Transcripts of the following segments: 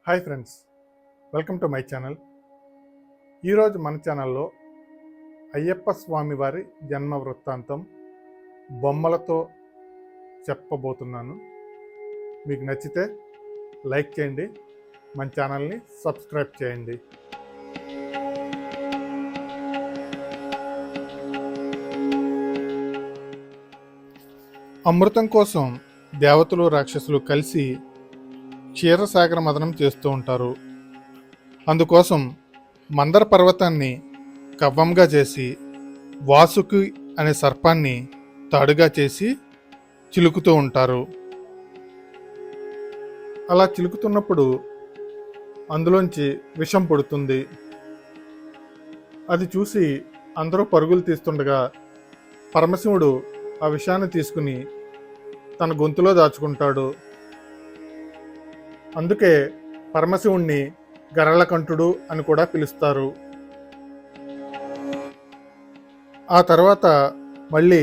Hi friends, welcome to my channel. ఈరోజు మన ఛానల్లో అయ్యప్ప స్వామి వారి జన్మ వృత్తాంతం బొమ్మలతో చెప్పబోతున్నాను. మీకు నచ్చితే లైక్ చేయండి, మన ఛానల్ని సబ్స్క్రైబ్ చేయండి. అమృతం కోసం దేవతలు రాక్షసులు కలిసి క్షీరసాగర మదనం చేస్తూ ఉంటారు. అందుకోసం మందర పర్వతాన్ని కవ్వంగా చేసి వాసుకి అనే సర్పాన్ని తాడుగా చేసి చిలుకుతూ ఉంటారు. అలా చిలుకుతున్నప్పుడు అందులోంచి విషం పుడుతుంది. అది చూసి అందరూ పరుగులు తీస్తుండగా పరమశివుడు ఆ విషాన్ని తీసుకుని తన గొంతులో దాచుకుంటాడు. అందుకే పరమశివుణ్ణి గరళకంఠుడు అని కూడా పిలుస్తారు. ఆ తర్వాత మళ్ళీ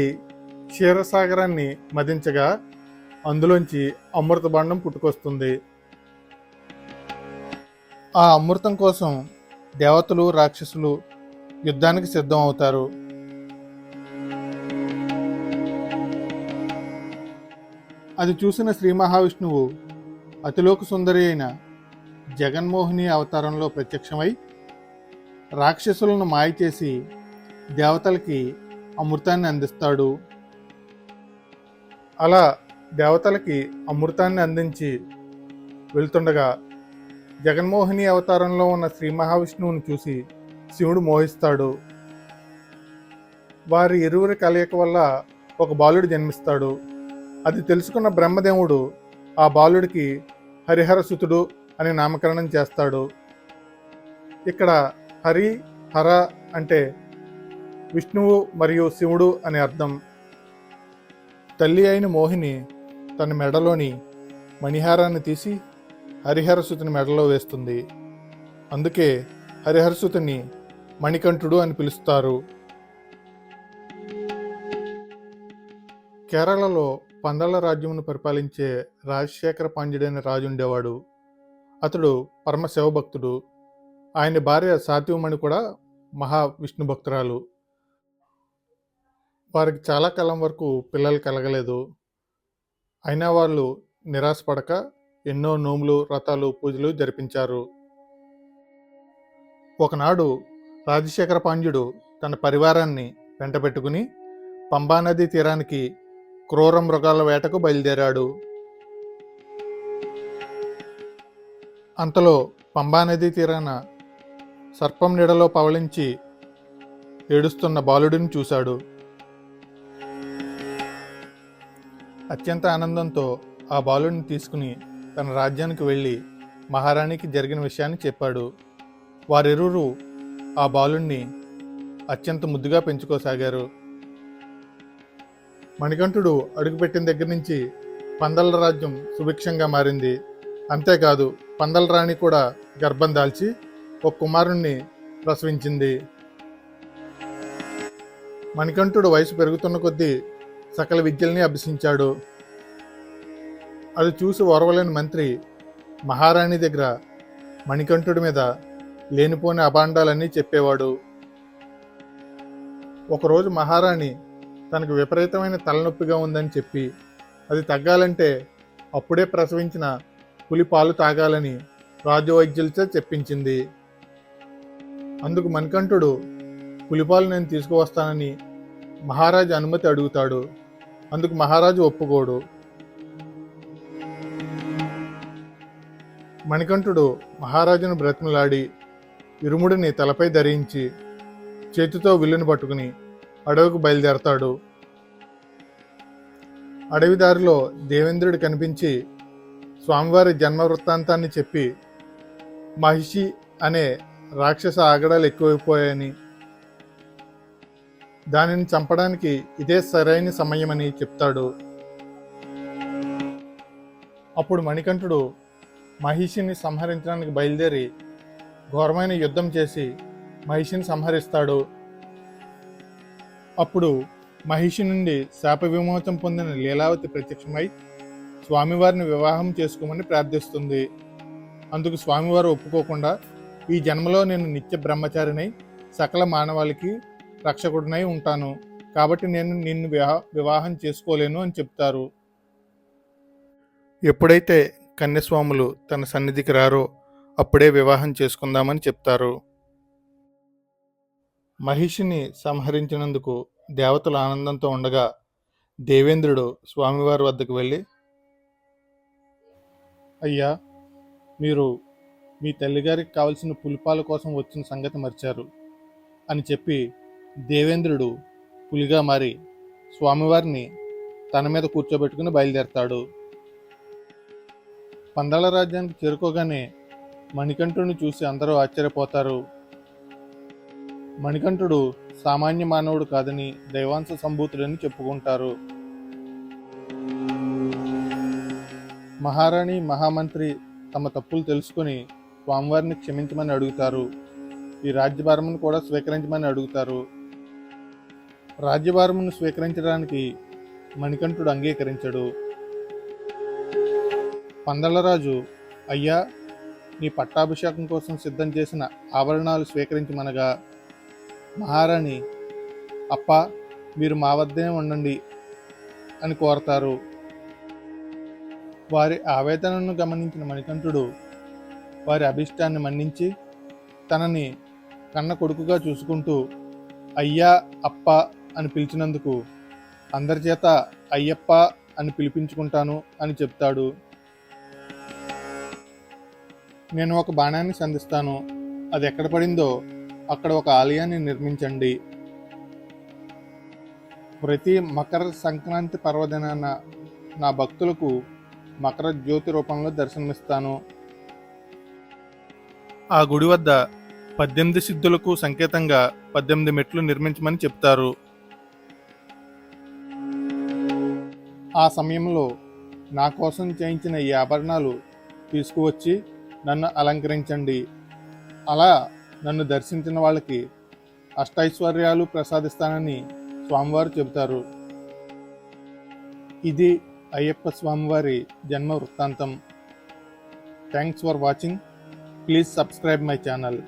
క్షీరసాగరాన్ని మదించగా అందులోంచి అమృత భాండం పుట్టుకొస్తుంది. ఆ అమృతం కోసం దేవతలు రాక్షసులు యుద్ధానికి సిద్ధం అవుతారు. అది చూసిన శ్రీ మహావిష్ణువు అతిలోక సుందరి అయిన జగన్మోహిని అవతారంలో ప్రత్యక్షమై రాక్షసులను మాయ చేసి దేవతలకి అమృతాన్ని అందిస్తాడు. అలా దేవతలకి అమృతాన్ని అందించి వెళ్తుండగా జగన్మోహిని అవతారంలో ఉన్న శ్రీ మహావిష్ణువుని చూసి శివుడు మోహిస్తాడు. వారి ఇరువురి కలయిక వల్ల ఒక బాలుడు జన్మిస్తాడు. అది తెలుసుకున్న బ్రహ్మదేవుడు ఆ బాలుడికి హరిహరసుతుడు అని నామకరణం చేస్తాడు. ఇక్కడ హరి హర అంటే విష్ణువు మరియు శివుడు అని అర్థం. తల్లి అయిన మోహిని తన మెడలోని మణిహారాన్ని తీసి హరిహరసుతుని మెడలో వేస్తుంది. అందుకే హరిహరసుతుని మణికంఠుడు అని పిలుస్తారు. కేరళలో పందళ్ళ రాజ్యమును పరిపాలించే రాజశేఖర పాండ్యుడైన రాజు ఉండేవాడు. అతడు పరమ శివభక్తుడు. ఆయన భార్య సాత్యవమణి కూడా మహా విష్ణు భక్తురాలు. వారికి చాలా కాలం వరకు పిల్లలు కలగలేదు. అయినా వాళ్ళు నిరాశపడక ఎన్నో నోములు, వ్రతాలు, పూజలు జరిపించారు. ఒకనాడు రాజశేఖర పాండ్యుడు తన పరివారాన్ని వెంటబెట్టుకుని పంబానదీ తీరానికి క్రూర మృగాల వేటకు బయలుదేరాడు. అంతలో పంబానదీ తీరాన సర్పం నీడలో పవళించి ఏడుస్తున్న బాలుడిని చూశాడు. అత్యంత ఆనందంతో ఆ బాలుడిని తీసుకుని తన రాజ్యానికి వెళ్ళి మహారాణికి జరిగిన విషయాన్ని చెప్పాడు. వారిరువురు ఆ బాలుడిని అత్యంత ముద్దుగా పెంచుకోసాగారు. మణికంఠుడు అడుగుపెట్టిన దగ్గర నుంచి పందల రాజ్యం సుభిక్షంగా మారింది. అంతేకాదు, పందల రాణి కూడా గర్భం దాల్చి ఒక కుమారుణ్ణి ప్రసవించింది. మణికంఠుడు వయసు పెరుగుతున్న కొద్దీ సకల విద్యల్ని అభ్యసించాడు. అది చూసి ఓర్వలేని మంత్రి మహారాణి దగ్గర మణికంఠుడి మీద లేనిపోని అభాండాలన్నీ చెప్పేవాడు. ఒకరోజు మహారాణి తనకు విపరీతమైన తలనొప్పిగా ఉందని చెప్పి అది తగ్గాలంటే అప్పుడే ప్రసవించిన పులి పాలు తాగాలని రాజవైద్యులతో చెప్పించింది. అందుకు మణికంఠుడు పులిపాలు నేను తీసుకువస్తానని మహారాజు అనుమతి అడుగుతాడు. అందుకు మహారాజు ఒప్పుకోడు. మణికంఠుడు మహారాజును బ్రతిమలాడి ఇరుముడిని తలపై ధరించి చేతితో విల్లును పట్టుకుని అడవికి బయలుదేరతాడు. అడవి దారిలో దేవేంద్రుడు కనిపించి స్వామివారి జన్మ వృత్తాంతాన్ని చెప్పి మహిషి అనే రాక్షస ఆగడాలు ఎక్కువైపోయాయని, దానిని చంపడానికి ఇదే సరైన సమయమని చెప్తాడు. అప్పుడు మణికంఠుడు మహిషిని సంహరించడానికి బయలుదేరి ఘోరమైన యుద్ధం చేసి మహిషిని సంహరిస్తాడు. అప్పుడు మహిషి నుండి శాప విమోచన పొందిన లీలావతి ప్రత్యక్షమై స్వామివారిని వివాహం చేసుకోమని ప్రార్థిస్తుంది. అందుకు స్వామివారు ఒప్పుకోకుండా, ఈ జన్మలో నేను నిత్య బ్రహ్మచారినై సకల మానవాళికి రక్షకుడినై ఉంటాను, కాబట్టి నేను నిన్ను వివాహం చేసుకోలేను అని చెప్తారు. ఎప్పుడైతే కన్యస్వాములు తన సన్నిధికి రారో అప్పుడే వివాహం చేసుకుందామని చెప్తారు. మహిషిని సంహరించినందుకు దేవతలు ఆనందంతో ఉండగా దేవేంద్రుడు స్వామివారి వద్దకు వెళ్ళి, అయ్యా, మీరు మీ తల్లిగారికి కావలసిన పులిపాల కోసం వచ్చిన సంగతి మర్చారు అని చెప్పి దేవేంద్రుడు పులిగా మారి స్వామివారిని తన మీద కూర్చోబెట్టుకుని బయలుదేరతాడు. పందాల రాజ్యానికి చేరుకోగానే మణికంఠుడిని చూసి అందరూ ఆశ్చర్యపోతారు. మణికంఠుడు సామాన్య మానవుడు కాదని దైవాంశ సంభూతుడని చెప్పుకుంటారు. మహారాణి, మహామంత్రి తమ తప్పులు తెలుసుకుని స్వామివారిని క్షమించమని అడుగుతారు. ఈ రాజ్యభారమును కూడా స్వీకరించమని అడుగుతారు. రాజ్యభారమును స్వీకరించడానికి మణికంఠుడు అంగీకరించడు. పందలరాజు, అయ్యా, నీ పట్టాభిషేకం కోసం సిద్ధం చేసిన ఆభరణాలు స్వీకరించమనగా మహారాణి, అప్పా, మీరు మా వద్దే ఉండండి అని కోరతారు. వారి ఆవేదనను గమనించిన మణికంఠుడు వారి అభిష్టాన్ని మన్నించి తనని కన్న కొడుకుగా చూసుకుంటూ అయ్యా, అప్ప అని పిలిచినందుకు అందరి చేత అయ్యప్ప అని పిలిపించుకుంటాను అని చెప్తాడు. నేను ఒక బాణాన్ని సంధిస్తాను, అది ఎక్కడ పడిందో అక్కడ ఒక ఆలయాన్ని నిర్మించండి. ప్రతి మకర సంక్రాంతి పర్వదినాన నా భక్తులకు మకర జ్యోతి రూపంలో దర్శనమిస్తాను. ఆ గుడి వద్ద 18 సిద్ధులకు సంకేతంగా 18 మెట్లు నిర్మించమని చెప్తారు. ఆ సమయంలో నా కోసం చేయించిన ఈ ఆభరణాలు తీసుకువచ్చి నన్ను అలంకరించండి. అలా నన్ను దర్శించిన వాళ్ళకి అష్టైశ్వర్యాలు ప్రసాదిస్తానని స్వామివారు చెబుతారు. ఇది అయ్యప్ప స్వామివారి జన్మ వృత్తాంతం. Thanks for watching. Please subscribe my channel.